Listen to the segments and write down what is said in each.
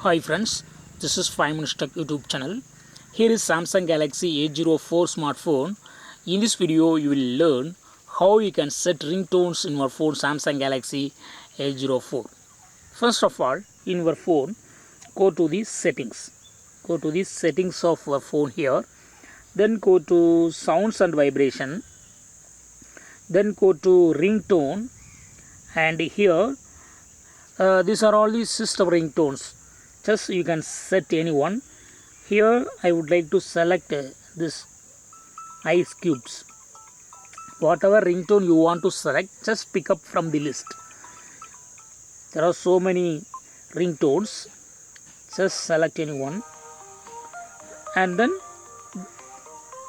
Hi friends, this is 5 Minutes Tech YouTube channel. Here is Samsung Galaxy A04 smartphone. In this video, you will learn how you can set ringtones in your phone Samsung Galaxy A04. First of all, in your phone, go to the settings. Go to the settings of your phone here. Then go to sounds and vibration. Then go to ringtone. And here, these are all the system ringtones. Just you can set any one. Here I would like to select this ice cubes. Whatever ringtone you want to select, just pick up from the list. There are so many ringtones. Just select any one and then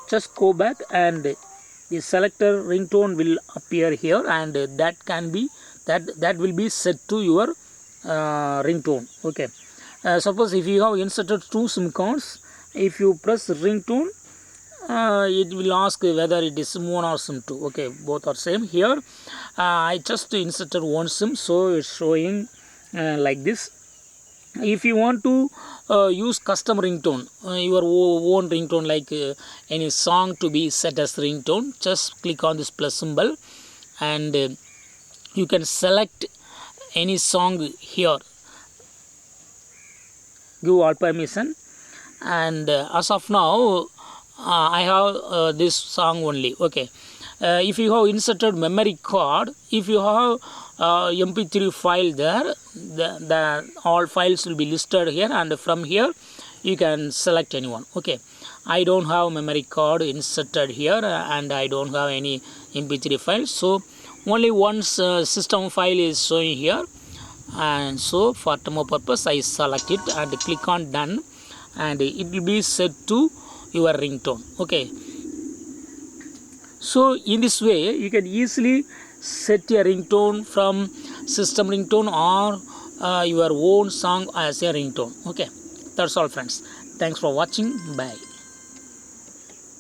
just go back, and the selector ringtone will appear here, and that will be set to your ringtone. Okay. Suppose if you have inserted two SIM cards, if you press ringtone, it will ask whether it is SIM 1 or SIM 2. Okay, both are same. Here I just inserted one SIM, so it's showing like this. If you want to use custom ringtone, your own ringtone, like any song to be set as ringtone, just click on this plus symbol, and you can select any song here. Give all permission, and as of now I have this song only. Okay. If you have inserted memory card, if you have mp3 file there, the all files will be listed here, and from here you can select anyone. Okay, I don't have memory card inserted here, and I don't have any mp3 file, so only one system file is showing here. And so for demo purpose I select it and click on done, and it will be set to your ringtone. Okay, so in this way you can easily set a ringtone from system ringtone or your own song as a ringtone. Okay, that's all friends. Thanks for watching. Bye.